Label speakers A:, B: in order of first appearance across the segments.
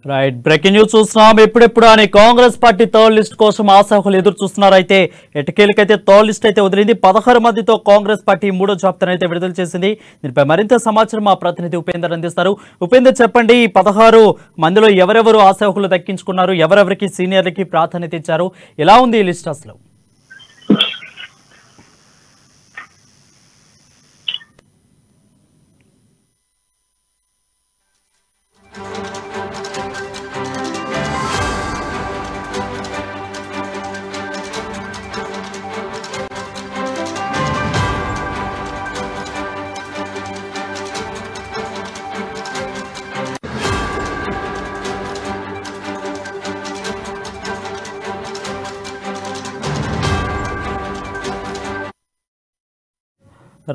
A: Right breaking news చూస్తున్నాం. ఎప్పుడెప్పుడు అని కాంగ్రెస్ పార్టీ థర్డ్ లిస్ట్ కోసం ఆశాహులు ఎదురు చూస్తున్నారు. అయితే ఎటకేలకైతే థర్డ్ లిస్ట్ అయితే వదిలింది. 16 మందితో కాంగ్రెస్ పార్టీ మూడో జాబితాను అయితే విడుదల చేసింది. దీనిపై మరింత సమాచారం మా ప్రతినిధి ఉపేందర్ అందిస్తారు. ఉపేందర్, చెప్పండి, ఈ 16 మందిలో ఎవరెవరు ఆశాహులు దక్కించుకున్నారు, ఎవరెవరికి సీనియర్లకి ప్రాధాన్యత ఇచ్చారు, ఎలా ఉంది ఈ లిస్ట్ అసలు?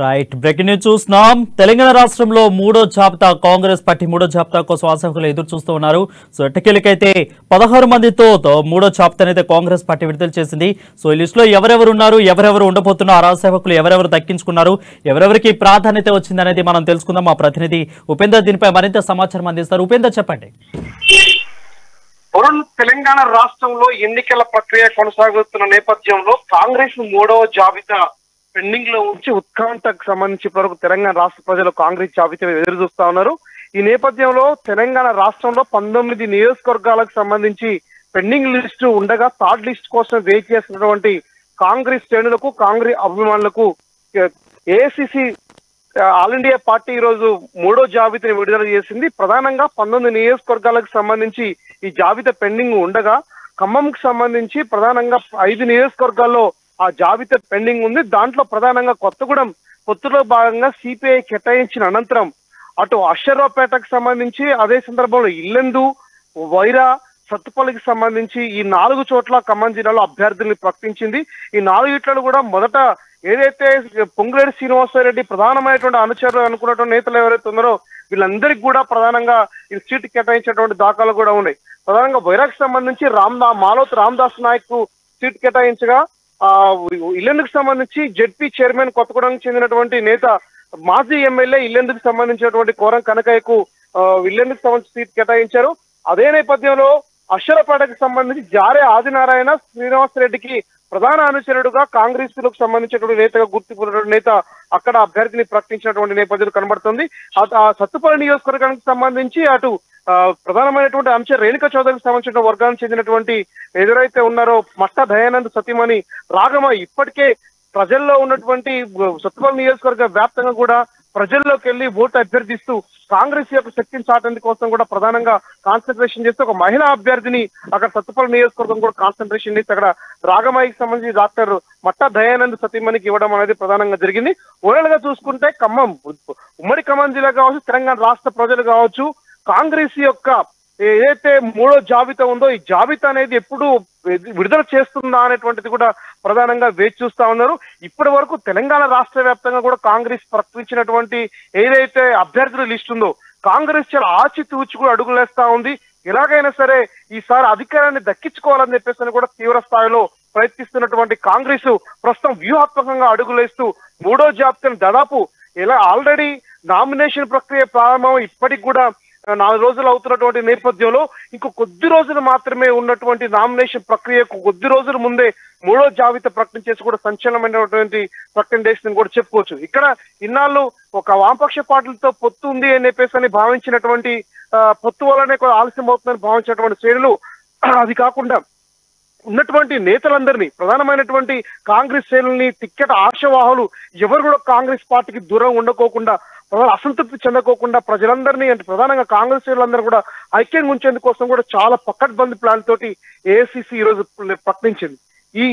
A: రైట్ బ్రేకింగ్ న్యూస్ చూస్తున్నాం. తెలంగాణ రాష్ట్రంలో మూడో జాబితా, కాంగ్రెస్ పార్టీ మూడో జాబితా కోసం ఆశాహులు ఎదురు చూస్తూ ఉన్నారు. సో ఎట్టకేలకైతే 16 మందితో మూడో జాబితాను అయితే కాంగ్రెస్ పార్టీ విడుదల చేసింది. సో ఈ లిస్టులో ఎవరెవరు ఉన్నారు, ఎవరెవరు ఉండబోతున్నారు, ఆశాహకులు ఎవరెవరు దక్కించుకున్నారు, ఎవరెవరికి ప్రాధాన్యత వచ్చింది అనేది మనం తెలుసుకుందాం. మా ప్రతినిధి ఉపేందర్ దీనిపై మరింత సమాచారం అందిస్తారు. ఉపేందర్, చెప్పండి.
B: తెలంగాణ రాష్ట్రంలో ఎన్నికల ప్రక్రియ కొనసాగుతున్న నేపథ్యంలో కాంగ్రెస్ మూడవ జాబితా పెండింగ్ లో ఉంచి ఉత్కంఠకు సంబంధించి వరకు తెలంగాణ రాష్ట్ర ప్రజలు కాంగ్రెస్ జాబితా ఎదురు చూస్తా ఉన్నారు. ఈ నేపథ్యంలో తెలంగాణ రాష్ట్రంలో 19 నియోజకవర్గాలకు సంబంధించి పెండింగ్ లిస్టు ఉండగా థర్డ్ లిస్ట్ కోసం వెయిట్ చేస్తున్నటువంటి కాంగ్రెస్ శ్రేణులకు, కాంగ్రెస్ అభిమానులకు ఏఐసిసి ఆల్ ఇండియా పార్టీ ఈ రోజు మూడో జాబితాని విడుదల చేసింది. ప్రధానంగా 19 నియోజకవర్గాలకు సంబంధించి ఈ జాబితా పెండింగ్ ఉండగా ఖమ్మంకు సంబంధించి ప్రధానంగా 5 నియోజకవర్గాల్లో ఆ జాబితా పెండింగ్ ఉంది. దాంట్లో ప్రధానంగా కొత్తగూడెం పొత్తులో భాగంగా సిపిఐ కేటాయించిన అనంతరం అటు అశ్వరావుపేటకు సంబంధించి, అదే సందర్భంలో ఇల్లెందు, వైరా, సత్తుపల్లికి సంబంధించి ఈ 4 చోట్ల ఖమ్మం జిల్లాలో అభ్యర్థుల్ని ప్రకటించింది. ఈ 4 కూడా మొదట ఏదైతే పొంగులేటి శ్రీనివాసరెడ్డి ప్రధానమైనటువంటి అనుచరులు అనుకున్నటువంటి నేతలు ఎవరైతే ఉన్నారో వీళ్ళందరికీ కూడా ప్రధానంగా ఈ సీటు కేటాయించేటువంటి దాఖలు కూడా ఉన్నాయి. ప్రధానంగా వైరాకు సంబంధించి మాలోత్ రామదాస్ నాయక్ సీటు కేటాయించగా ఇల్లెందుకు సంబంధించి జెడ్పీ చైర్మన్ కొత్తగూడెంకి చెందినటువంటి నేత మాజీ ఎమ్మెల్యే ఇల్లెందుకు సంబంధించినటువంటి కోరం కనకయ్యకు ఇల్లెందుకు సంబంధించి సీట్ కేటాయించారు. అదే నేపథ్యంలో అశ్వరపేటకు సంబంధించి జారే ఆదినారాయణ శ్రీనివాసరెడ్డికి ప్రధాన అనుచరుడుగా కాంగ్రెస్ లకు సంబంధించినటువంటి నేతగా గుర్తింపున్నటువంటి నేత అక్కడ అభ్యర్థిని ప్రకటించినటువంటి నేపథ్యం కనబడుతుంది. సత్తుపల్లి నియోజకవర్గానికి సంబంధించి అటు ప్రధానమైనటువంటి అంశం రేణుకా చౌదరికి సంబంధించిన వర్గానికి చెందినటువంటి ఎవరైతే ఉన్నారో మట్టా దయానంద్ సతీమణి రాగమ ఇప్పటికే ప్రజల్లో ఉన్నటువంటి సత్తుపల్లి నియోజకవర్గ వ్యాప్తంగా కూడా ప్రజల్లోకి వెళ్లి ఓటు అభ్యర్థిస్తూ కాంగ్రెస్ యొక్క శక్తిని చాటేందుకు కోసం కూడా ప్రధానంగా కాన్సన్ట్రేషన్ చేస్తూ ఒక మహిళా అభ్యర్థిని అక్కడ సత్తుపల్లి నియోజకవర్గం కూడా కాన్సన్ట్రేషన్ చేసి అక్కడ రాగమాయికి సంబంధించి డాక్టర్ మట్టా దయానంద్ సతీమణికి ఇవ్వడం అనేది ప్రధానంగా జరిగింది. ఓవరాల్ గా చూసుకుంటే ఖమ్మం, ఉమ్మడి ఖమ్మం జిల్లా కావచ్చు, తెలంగాణ రాష్ట్ర ప్రజలు కావచ్చు, కాంగ్రెస్ యొక్క ఏదైతే మూడో జాబితా ఉందో ఈ జాబితా అనేది ఎప్పుడు విడుదల చేస్తుందా అనేటువంటిది కూడా ప్రధానంగా వేచి చూస్తా ఉన్నారు. ఇప్పటి వరకు తెలంగాణ రాష్ట్ర వ్యాప్తంగా కూడా కాంగ్రెస్ ప్రకటించినటువంటి ఏదైతే అభ్యర్థుల లిస్ట్ ఉందో కాంగ్రెస్ చాలా ఆచితూచి కూడా అడుగులేస్తా ఉంది. ఎలాగైనా సరే ఈసారి అధికారాన్ని దక్కించుకోవాలని చెప్పేసి కూడా తీవ్ర స్థాయిలో ప్రయత్నిస్తున్నటువంటి కాంగ్రెస్ ప్రస్తుతం వ్యూహాత్మకంగా అడుగులేస్తూ మూడో జాబితాను దాదాపు ఆల్రెడీ నామినేషన్ ప్రక్రియ ప్రారంభం ఇప్పటికి కూడా 4 రోజులు అవుతున్నటువంటి నేపథ్యంలో ఇంకో కొద్ది రోజులు మాత్రమే ఉన్నటువంటి నామినేషన్ ప్రక్రియకు కొద్ది రోజుల ముందే మూడో జాబితా ప్రకటించేసి కూడా సంచలనమైనటువంటి ప్రకటన చేసిందని కూడా చెప్పుకోవచ్చు. ఇక్కడ ఇన్నాళ్ళు ఒక వామపక్ష పార్టీలతో పొత్తు ఉంది అని చెప్పేసి భావించినటువంటి పొత్తు వల్లనే ఆలస్యం అవుతుందని భావించినటువంటి శ్రేణులు అది కాకుండా ఉన్నటువంటి నేతలందరినీ ప్రధానమైనటువంటి కాంగ్రెస్ శ్రేణుల్ని టిక్కెట్ ఆశావాహులు ఎవరు కూడా కాంగ్రెస్ పార్టీకి దూరం ఉండకోకుండా ప్రజలు అసంతృప్తి చెందకోకుండా ప్రజలందరినీ అంటే ప్రధానంగా కాంగ్రెస్ శ్రేణులందరూ కూడా ఐక్యంగా ఉంచేందుకు కోసం కూడా చాలా పకడ్బందీ ప్లాన్ తోటి ఏఐసిసి ఈ రోజు ప్రకటించింది.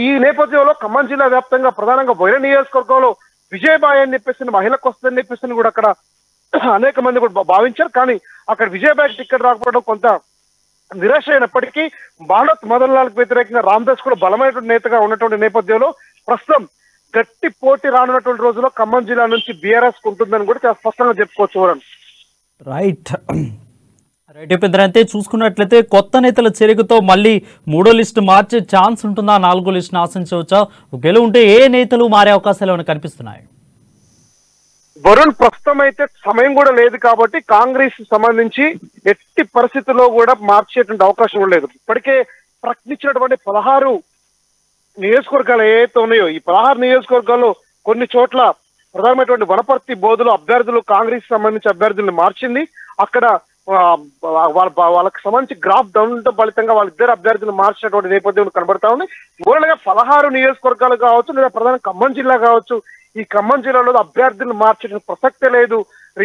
B: ఈ నేపథ్యంలో ఖమ్మం జిల్లా వ్యాప్తంగా ప్రధానంగా వైర నియోజకవర్గంలో విజయబాయ్ అని చెప్పేసి మహిళకు వస్తుందని చెప్పేసి కూడా అక్కడ అనేక మంది కూడా భావించారు. కానీ అక్కడ విజయబాయ్ టికెట్ రాకపోవడం కొంత నిరాశ అయినప్పటికీ భారత్ మదన్ లాల్కి వ్యతిరేకంగా రామదాస్ కూడా బలమైనటువంటి నేతగా ఉన్నటువంటి నేపథ్యంలో ప్రస్తుతం గట్టి పోటీ రానున్నటువంటి రోజుల్లో ఖమ్మం జిల్లా నుంచి బీఆర్ఎస్ ఉంటుందని కూడా చాలా స్పష్టంగా చెప్పుకోవచ్చు.
A: రైట్ అయితే చూసుకున్నట్లయితే కొత్త నేతల చేరికతో మళ్ళీ మూడో లిస్టు మార్చే ఛాన్స్ ఉంటుందా, 4వ లిస్టును ఆశించవచ్చా? ఒకవేళ ఉంటే ఏ నేతలు మారే అవకాశాలు ఏమైనా కనిపిస్తున్నాయి?
B: వరుణ్ ప్రస్తుతం అయితే సమయం కూడా లేదు కాబట్టి కాంగ్రెస్ సంబంధించి ఎట్టి పరిస్థితుల్లో కూడా మార్చేటువంటి అవకాశం కూడా లేదు. ఇప్పటికే ప్రకటించినటువంటి 16 నియోజకవర్గాలు ఏవైతే ఉన్నాయో ఈ 16 నియోజకవర్గాల్లో కొన్ని చోట్ల ప్రధానమైనటువంటి వనపర్తి బోధులు అభ్యర్థులు కాంగ్రెస్ సంబంధించి అభ్యర్థులను మార్చింది. అక్కడ వాళ్ళకి సంబంధించి గ్రాఫ్ డౌన్ ఫలితంగా వాళ్ళిద్దరు అభ్యర్థులు మార్చినటువంటి నేపథ్యం కనబడతా ఉంది. ఓవరాల్ గా 16 నియోజకవర్గాలు కావచ్చు లేదా ప్రధాన ఖమ్మం జిల్లా కావచ్చు, ఈ ఖమ్మం జిల్లాలో అభ్యర్థులు మార్చిన ప్రసక్తే లేదు.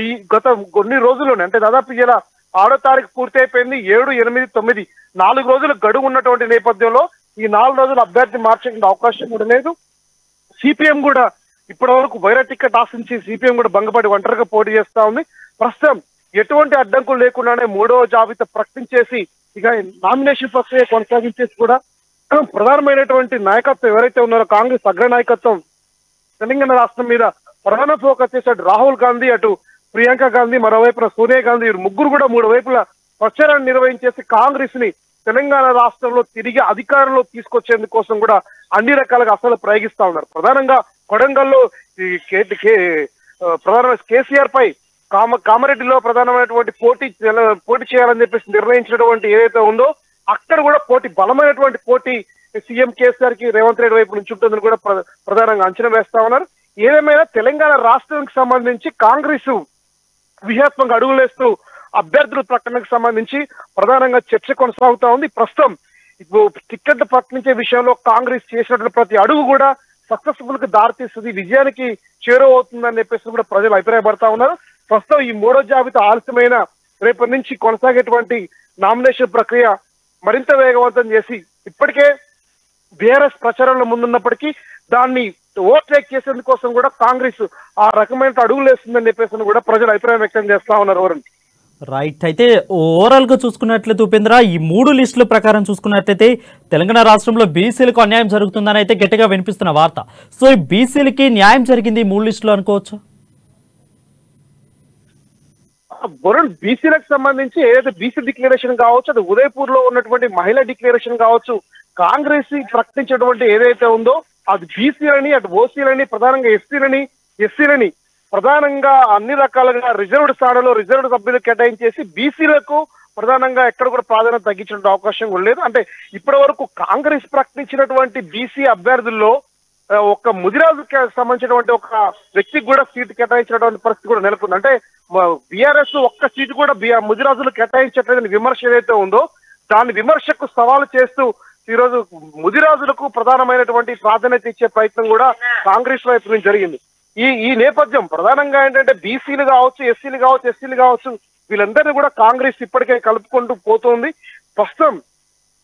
B: ఈ గత కొన్ని రోజుల్లోనే అంటే దాదాపు ఇలా 6వ తారీఖు పూర్తి అయిపోయింది. 7, 8, 9 4 రోజులు గడువు ఉన్నటువంటి నేపథ్యంలో ఈ 4 రోజులు అభ్యర్థి మార్చే అవకాశం కూడా లేదు. సిపిఎం కూడా ఇప్పటి వరకు వైర టికెట్ ఆశించి సిపిఎం కూడా భంగపడి ఒంటరిగా పోటీ చేస్తా ఉంది. ప్రస్తుతం ఎటువంటి అడ్డంకులు లేకుండానే 3వ జాబితా ప్రకటించేసి ఇక నామినేషన్ ప్రక్రియ కొనసాగించేసి కూడా ప్రధానమైనటువంటి నాయకత్వం ఎవరైతే ఉన్నారో కాంగ్రెస్ అగ్ర నాయకత్వం తెలంగాణ రాష్ట్రం మీద ప్రధాన ఫోకస్ చేశాడు. రాహుల్ గాంధీ, అటు ప్రియాంక గాంధీ, మరోవైపున సోనియా గాంధీ, వీరు ముగ్గురు కూడా 3 వైపుల ప్రచారాన్ని నిర్వహించేసి కాంగ్రెస్ ని తెలంగాణ రాష్ట్రంలో తిరిగి అధికారంలో తీసుకొచ్చేందుకోసం కూడా అన్ని రకాలుగా అసలు ప్రయోగిస్తా ఉన్నారు. ప్రధానంగా కొడంగల్లో ప్రధాన కేసీఆర్ పై కామారెడ్డిలో ప్రధానమైనటువంటి పోటీ చేయాలని చెప్పేసి నిర్ణయించినటువంటి ఏదైతే ఉందో అక్కడ కూడా బలమైనటువంటి పోటీ సీఎం కేసీఆర్ కి రేవంత్ రెడ్డి వైపు నుంచి ఉంటుందని కూడా ప్రధానంగా అంచనా వేస్తా ఉన్నారు. ఏదేమైనా తెలంగాణ రాష్ట్రానికి సంబంధించి కాంగ్రెస్ వ్యూహాత్మక అడుగులేస్తూ అభ్యర్థుల ప్రకటనకు సంబంధించి ప్రధానంగా చర్చ కొనసాగుతా ఉంది. ప్రస్తుతం టికెట్ ప్రకటించే విషయంలో కాంగ్రెస్ చేసినటువంటి ప్రతి అడుగు కూడా సక్సెస్ఫుల్ కి దారితీస్తుంది, విజయానికి చేరువవుతుందని చెప్పేసి కూడా ప్రజలు అభిప్రాయపడతా ఉన్నారు. ప్రస్తుతం ఈ 3వ జాబితా ఆలస్యమైన రేపటి నుంచి కొనసాగేటువంటి నామినేషన్ ప్రక్రియ మరింత వేగవంతం చేసి ఇప్పటికే బీఆర్ఎస్ ప్రచారంలో ముందున్నప్పటికీ దాన్ని ఓవర్టేక్ చేసేందుకోసం కూడా కాంగ్రెస్ ఆ రకమైన అడుగులు వేస్తుందని చెప్పేసి కూడా ప్రజలు అభిప్రాయం వ్యక్తం చేస్తా ఉన్నారు. వరుణ్
A: రైట్. అయితే ఓవరాల్ గా చూసుకున్నట్లయితే ఉపేంద్ర, ఈ 3 లిస్టుల ప్రకారం చూసుకున్నట్లయితే తెలంగాణ రాష్ట్రంలో బీసీలకు అన్యాయం జరుగుతుందని అయితే గట్టిగా వినిపిస్తున్న వార్త. సో ఈ బీసీలకి న్యాయం జరిగింది 3 లిస్టులు అనుకోవచ్చు.
B: వరుణ్, బీసీలకు సంబంధించి ఏదైతే బీసీ డిక్లరేషన్ కావచ్చు, అది ఉదయపూర్ లో ఉన్నటువంటి మహిళా డిక్లరేషన్ కావచ్చు, కాంగ్రెస్ ప్రకటించినటువంటి ఏదైతే ఉందో అది బీసీలని, అటు ఓసీలని, ప్రధానంగా ఎస్సీలని ప్రధానంగా అన్ని రకాలుగా రిజర్వ్డ్ స్థానంలో రిజర్వ్డ్ సభ్యులు కేటాయించేసి బీసీలకు ప్రధానంగా ఎక్కడ కూడా ప్రాధాన్యత తగ్గించే అవకాశం కూడా లేదు. అంటే ఇప్పటి వరకు కాంగ్రెస్ ప్రకటించినటువంటి బీసీ అభ్యర్థుల్లో ఒక ముదిరాజుకి సంబంధించినటువంటి ఒక వ్యక్తికి కూడా సీటు కేటాయించినటువంటి పరిస్థితి కూడా నెలకొంది. అంటే బీఆర్ఎస్ ఒక్క సీటు కూడా ముదిరాజులు కేటాయించట్లేదని విమర్శ ఏదైతే ఉందో దాని విమర్శకు సవాలు చేస్తూ ఈరోజు ముదిరాజులకు ప్రధానమైనటువంటి ప్రాధాన్యత ఇచ్చే ప్రయత్నం కూడా కాంగ్రెస్ వైపు నుంచి జరిగింది. ఈ నేపథ్యం ప్రధానంగా ఏంటంటే బీసీలు కావచ్చు, ఎస్సీలు కావచ్చు వీళ్ళందరినీ కూడా కాంగ్రెస్ ఇప్పటికే కలుపుకుంటూ పోతుంది. ప్రస్తుతం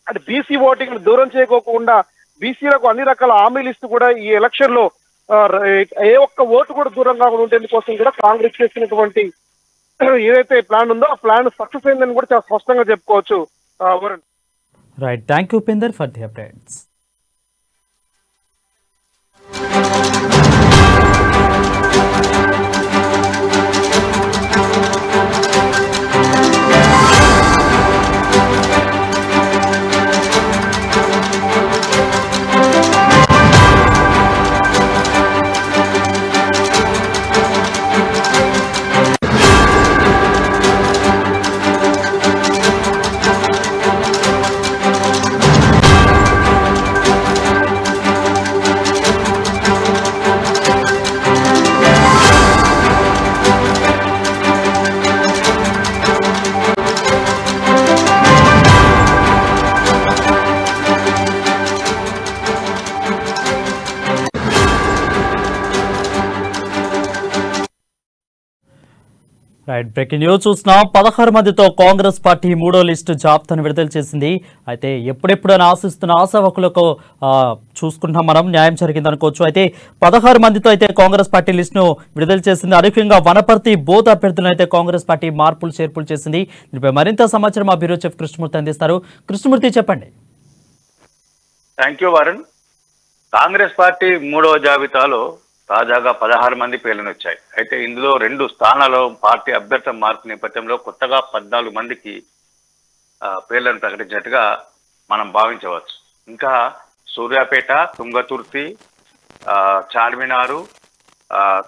B: అంటే బీసీ ఓటింగ్ దూరం చేయకోకుండా బీసీలకు అన్ని రకాల హామీలు ఇస్తూ కూడా ఈ ఎలక్షన్ లో ఏ ఒక్క ఓటు కూడా దూరంగా ఉండేందుకోసం కూడా కాంగ్రెస్ చేసినటువంటి ఏదైతే ప్లాన్ ఉందో ఆ ప్లాన్ సక్సెస్ అయిందని కూడా చాలా స్పష్టంగా చెప్పుకోవచ్చు. Varun
A: right. Thank you Upender for the updates. Right. Breaking news చూస్తున్నాం. 16 మందితో కాంగ్రెస్ పార్టీ 3వ లిస్టు జాబితాను విడుదల చేసింది. అయితే ఎప్పుడెప్పుడైనా ఆశిస్తున్న ఆశావకులకు చూసుకుంటాం మనం, న్యాయం జరిగింది అనుకోవచ్చు. అయితే 16 మందితో అయితే కాంగ్రెస్ పార్టీ లిస్టును విడుదల చేసింది. అనూహ్యంగా వనపర్తి బోత్ అభ్యర్థులను అయితే కాంగ్రెస్ పార్టీ మార్పులు చేర్పులు చేసింది. దీనిపై మరింత సమాచారం మా బ్యూరో చీఫ్ కృష్ణమూర్తి అందిస్తారు. కృష్ణమూర్తి చెప్పండి.
C: Thank you Varun. Congress party 3వ జాబితాలో తాజాగా 16 మంది పేర్లను వచ్చాయి. అయితే ఇందులో 2 స్థానాల్లో పార్టీ అభ్యర్థి మార్పు నేపథ్యంలో కొత్తగా 14 మందికి పేర్లను ప్రకటించినట్టుగా మనం భావించవచ్చు. ఇంకా సూర్యాపేట, తుంగతుర్తి, చార్మినారు,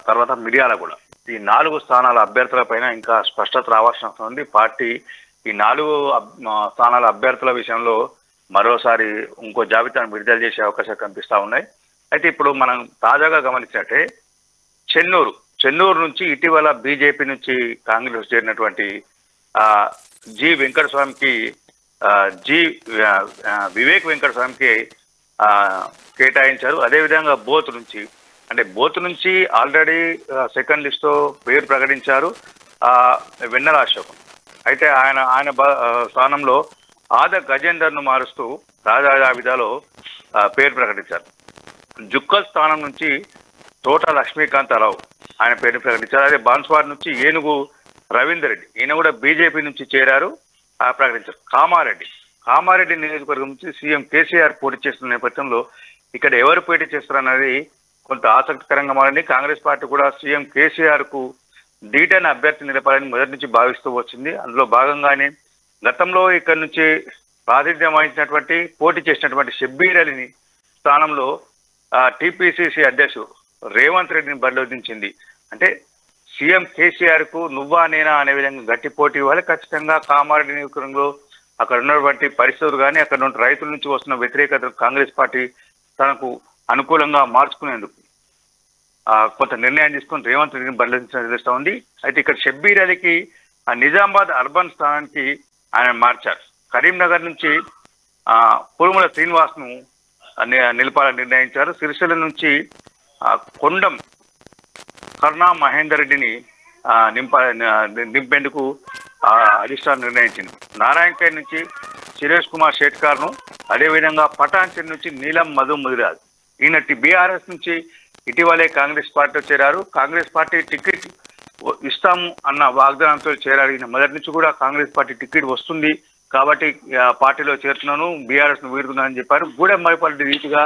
C: తర్వాత మిర్యాలగూడ ఈ 4 స్థానాల అభ్యర్థులపైన ఇంకా స్పష్టత రావాల్సిన అవసరం ఉంది. పార్టీ ఈ 4 స్థానాల అభ్యర్థుల విషయంలో మరోసారి ఇంకో జాబితాను విడుదల చేసే అవకాశాలు కనిపిస్తా ఉన్నాయి. అయితే ఇప్పుడు మనం తాజాగా గమనించినట్టే చెన్నూరు నుంచి ఇటీవల బీజేపీ నుంచి కాంగ్రెస్ చేరినటువంటి జి వెంకటస్వామికి వివేక్ వెంకటస్వామికి కేటాయించారు. అదేవిధంగా బోత్ నుంచి ఆల్రెడీ సెకండ్ లిస్ట్లో పేరు ప్రకటించారు వెన్నెల అశోక్. అయితే ఆయన స్థానంలో ఆద గజేందర్ను మారుస్తూ తాజా జాబితాలో పేరు ప్రకటించారు. జుక్కల్ స్థానం నుంచి తోట లక్ష్మీకాంతారావు ఆయన పేరుని ప్రకటించారు. అదే బాన్స్వాడ్ నుంచి ఏనుగు రవీందర్ రెడ్డి ఈయన కూడా బీజేపీ నుంచి చేరారు ప్రకటించారు. కామారెడ్డి నియోజకవర్గం నుంచి సీఎం కేసీఆర్ పోటీ చేస్తున్న నేపథ్యంలో ఇక్కడ ఎవరు పోటీ చేస్తారన్నది కొంత ఆసక్తికరంగా మారింది. కాంగ్రెస్ పార్టీ కూడా సీఎం కేసీఆర్ కు డీటైన అభ్యర్థి నిలపాలని మొదటి నుంచి భావిస్తూ వచ్చింది. అందులో భాగంగానే గతంలో ఇక్కడ నుంచి ప్రాతినిధ్యం వహించినటువంటి పోటీ చేసినటువంటి షబ్బీర్ అలీని స్థానంలో టీపీసీసీ అధ్యక్షుడు రేవంత్ రెడ్డిని బరిలో దించింది. అంటే సీఎం కేసీఆర్ కు నువ్వా నేనా అనే విధంగా గట్టి పోటీ ఇవ్వాలి. ఖచ్చితంగా కామారెడ్డి నియోజకవర్గంలో అక్కడ ఉన్నటువంటి పరిస్థితులు కానీ అక్కడ ఉన్న రైతుల నుంచి వస్తున్న వ్యతిరేకత కాంగ్రెస్ పార్టీ తనకు అనుకూలంగా మార్చుకునేందుకు కొంత నిర్ణయం తీసుకుని రేవంత్ రెడ్డిని బరిలో దించడం ఉంది. అయితే ఇక్కడ షబ్బీర్ అలీకి నిజామాబాద్ అర్బన్ స్థానానికి ఆయన మార్చారు. కరీంనగర్ నుంచి పురుమల శ్రీనివాస్ను నిలపాలని నిర్ణయించారు. సిరిసిల్ల నుంచి కొండం కరుణా మహేందర్ రెడ్డిని నింపేందుకు అధిష్టానం నిర్ణయించింది. నారాయణఖేడ్ నుంచి సురేష్ కుమార్ షేట్కార్ను, అదేవిధంగా పటాన్చెరు నుంచి నీలం మధు ముదిరాజ్ ఈయన బీఆర్ఎస్ నుంచి ఇటీవలే కాంగ్రెస్ పార్టీలో చేరారు. కాంగ్రెస్ పార్టీ టికెట్ ఇస్తాము అన్న వాగ్దానంతో చేరారు. ఈయన మొదటి నుంచి కూడా కాంగ్రెస్ పార్టీ టికెట్ వస్తుంది కాబట్టి పార్టీలో చేరుతున్నాను, బీఆర్ఎస్ ను వీడుతున్నానని చెప్పారు. గూడెం మైపాల్ రీతిగా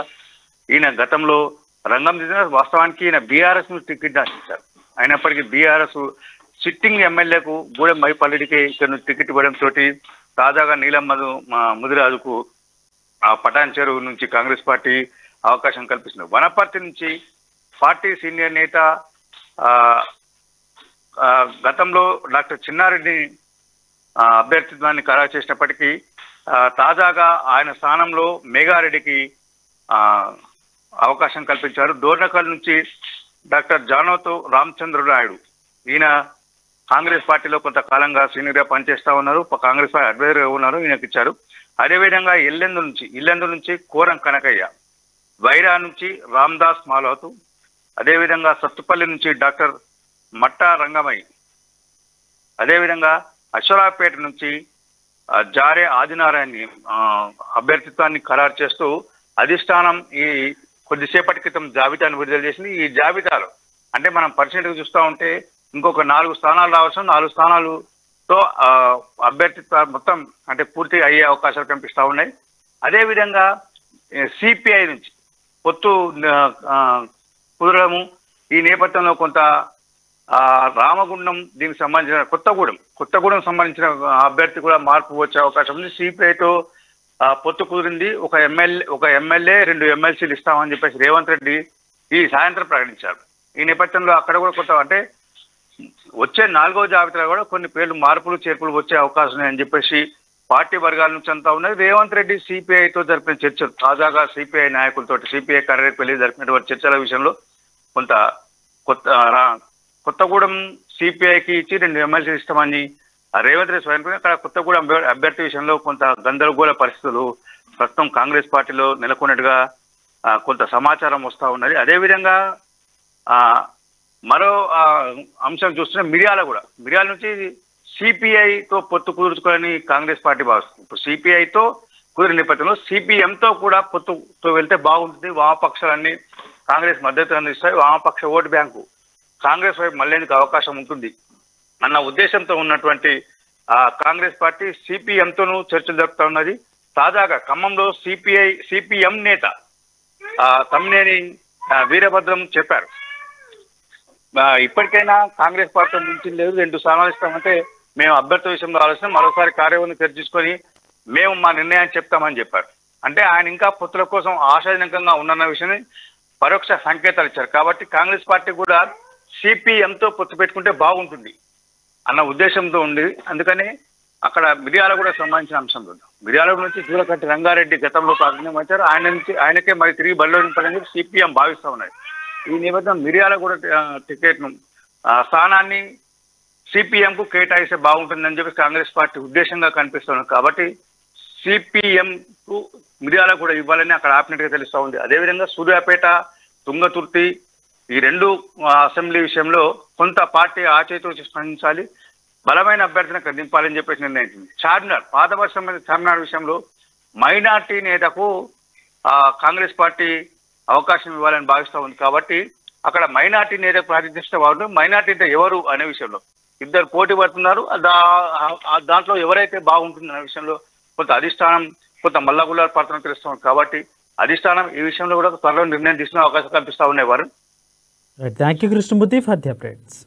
C: ఈయన గతంలో రంగం దిగిన వాస్తవానికి ఈయన బీఆర్ఎస్ ను టికెట్ ఆశించారు. అయినప్పటికీ బీఆర్ఎస్ సిట్టింగ్ ఎమ్మెల్యేకు గూడెం మైపాల్రెడ్డికి ఇక్కడ టికెట్ ఇవ్వడంతో తాజాగా నీలం ముదిరాజుకు పటాన్చెరు నుంచి కాంగ్రెస్ పార్టీ అవకాశం కల్పిస్తుంది. వనపర్తి నుంచి పార్టీ సీనియర్ నేత గతంలో డాక్టర్ చిన్నారెడ్డి అభ్యర్థిత్వాన్ని ఖరారు చేసినప్పటికీ తాజాగా ఆయన స్థానంలో మేఘారెడ్డికి అవకాశం కల్పించారు. డోర్నకల్ నుంచి డాక్టర్ జానోతు రామచంద్ర నాయుడు ఈయన కాంగ్రెస్ పార్టీలో కొంతకాలంగా సీనియర్గా పనిచేస్తా ఉన్నారు, కాంగ్రెస్ పార్టీ అడ్వైజర్గా ఉన్నారు, ఈయనకి ఇచ్చారు. అదేవిధంగా ఇల్లెందు నుంచి కోరం కనకయ్య, వైరా నుంచి రామ్దాస్ మాలవతు, అదేవిధంగా సత్తుపల్లి నుంచి డాక్టర్ మట్టా రంగమయ్య, అదేవిధంగా అశ్వరాపేట నుంచి జారే ఆదినారాయణని అభ్యర్థిత్వాన్ని ఖరారు చేస్తూ అధిష్టానం ఈ కొద్దిసేపటి క్రితం జాబితాను విడుదల చేసింది. ఈ జాబితాలో అంటే మనం పర్సెంట్గా చూస్తూ ఉంటే ఇంకొక 4 స్థానాలు రావచ్చు. 4 స్థానాలతో అభ్యర్థిత్వ మొత్తం అంటే పూర్తి అయ్యే అవకాశాలు కనిపిస్తూ ఉన్నాయి. అదేవిధంగా సిపిఐ నుంచి పొత్తు కుదరడము ఈ నేపథ్యంలో కొంత రామగుండం దీనికి సంబంధించిన కొత్తగూడెం సంబంధించిన అభ్యర్థి కూడా మార్పు వచ్చే అవకాశం ఉంది. సిపిఐతో పొత్తు కుదిరింది. ఒక ఎమ్మెల్యే 2 ఎమ్మెల్సీలు ఇస్తామని చెప్పేసి రేవంత్ రెడ్డి ఈ సాయంత్రం ప్రకటించారు. ఈ నేపథ్యంలో అక్కడ కూడా కొంత అంటే వచ్చే 4వ జాబితాలో కూడా కొన్ని పేర్లు మార్పులు చేర్పులు వచ్చే అవకాశం ఉన్నాయని చెప్పేసి పార్టీ వర్గాల నుంచి అంతా ఉన్నది. రేవంత్ రెడ్డి సిపిఐతో జరిపిన చర్చలు తాజాగా సిపిఐ నాయకులతో సిపిఐ కార్యక్రమం జరిపినటువంటి చర్చల విషయంలో కొంత కొత్తగూడెం సిపిఐకి ఇచ్చి 2 ఎమ్మెల్సీలు ఇస్తామని రేవంత్ రెడ్డి స్వయం అక్కడ కొత్తగూడెం అభ్యర్థి విషయంలో కొంత గందరగోళ పరిస్థితులు ప్రస్తుతం కాంగ్రెస్ పార్టీలో నెలకొన్నట్టుగా కొంత సమాచారం వస్తూ ఉన్నది. అదేవిధంగా మరో అంశం చూస్తున్న మిర్యాల నుంచి సిపిఐతో పొత్తు కుదుర్చుకోవాలని కాంగ్రెస్ పార్టీ భావిస్తుంది. ఇప్పుడు సిపిఐతో కుదిరిన నేపథ్యంలో సిపిఎంతో కూడా పొత్తుతో వెళ్తే బాగుంటుంది, వామపక్షాలన్నీ కాంగ్రెస్ మద్దతు అందిస్తాయి, వామపక్ష ఓటు బ్యాంకు కాంగ్రెస్ వైపు మళ్ళేందుకు అవకాశం ఉంటుంది అన్న ఉద్దేశంతో ఉన్నటువంటి కాంగ్రెస్ పార్టీ సిపిఎంతోనూ చర్చలు జరుపుతా ఉన్నది. తాజాగా ఖమ్మంలో సిపిఎం నేత తమ్మినేని వీరభద్రం చెప్పారు, ఇప్పటికైనా కాంగ్రెస్ పార్టీ నుంచి లేదు 2 స్థానాలు ఇస్తామంటే మేము అభ్యర్థి విషయంలో ఆలోచన మరోసారి కార్యవర్గం చర్చించుకొని మేము మా నిర్ణయాన్ని చెప్తామని చెప్పారు. అంటే ఆయన ఇంకా పొత్తుల కోసం ఆశాజనకంగా ఉన్న విషయాన్ని పరోక్ష సంకేతాలు ఇచ్చారు. కాబట్టి కాంగ్రెస్ పార్టీ కూడా సిపిఎంతో పొత్తు పెట్టుకుంటే బాగుంటుంది అన్న ఉద్దేశంతో ఉంది. అందుకని అక్కడ మిర్యాలగూడ సంబంధించిన అంశం చూద్దాం. మిర్యాలగూడ నుంచి జూలకంటి రంగారెడ్డి గతంలో ప్రాధాన్యం వచ్చారు. ఆయనకే మరి తిరిగి బరిలో నింపాలని సిపిఎం భావిస్తూ ఉన్నాయి. ఈ నేపథ్యం మిర్యాలగూడ టికెట్ను స్థానాన్ని సిపిఎంకు కేటాయిస్తే బాగుంటుందని చెప్పి కాంగ్రెస్ పార్టీ ఉద్దేశంగా కనిపిస్తుంది. కాబట్టి సిపిఎంకు మిర్యాలగూడ ఇవ్వాలని అక్కడ ఆపినట్టుగా తెలుస్తూ ఉంది. అదేవిధంగా సూర్యాపేట, తుంగతుర్తి ఈ రెండు అసెంబ్లీ విషయంలో కొంత పార్టీ ఆచేతూచి స్పందించాలి, బలమైన అభ్యర్థిని అక్కడ దింపాలని చెప్పేసి నిర్ణయించింది. చార్మినార్, పాత వర్షం చార్మినార్ విషయంలో మైనార్టీ నేతకు కాంగ్రెస్ పార్టీ అవకాశం ఇవ్వాలని భావిస్తూ ఉంది. కాబట్టి అక్కడ మైనార్టీ నేతకు ప్రాతినిధ్యం బాగుంటుంది. మైనార్టీ అంటే ఎవరు అనే విషయంలో ఇద్దరు పోటీ పడుతున్నారు. దాంట్లో ఎవరైతే బాగుంటుంది అనే విషయంలో కొంత అధిష్టానం, కొంత మల్లగుల్లారు పడుతున్న తెలుస్తుంది. కాబట్టి అధిష్టానం ఈ విషయంలో కూడా త్వరలో నిర్ణయం తీసుకునే అవకాశం కల్పిస్తూ ఉన్నాయి. వారు
A: thank you Krishnamurthy for the updates.